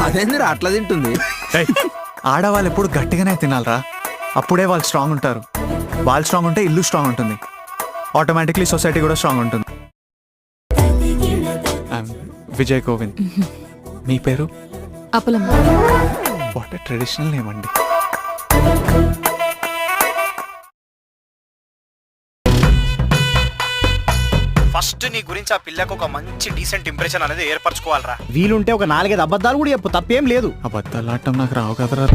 అదేందిరా అట్లా తింటుంది? ఏయ్, ఆడవాళ్ళు ఎప్పుడు గట్టిగానే తినాలరా, అప్పుడే వాళ్ళు స్ట్రాంగ్ ఉంటారు. వాళ్ళు స్ట్రాంగ్ ఉంటే ఇల్లు స్ట్రాంగ్ ఉంటుంది, ఆటోమేటిక్లీ సొసైటీ కూడా స్ట్రాంగ్ ఉంటుంది. విజయ్ గోవింద్. మీ పేరు? Appalamma. What a traditional name అండి. ఫస్ట్ నీ గురించి ఆ పిల్లకు ఒక మంచి డీసెంట్ ఇంప్రెషన్ అనేది ఏర్పరచుకోవాలరా. వీలుంటే ఒక 4-5 అబద్ధాలు కూడా చెప్పు, తప్పేం లేదు. అబద్ధాలు ఆడటం నాకు రావు కదరా.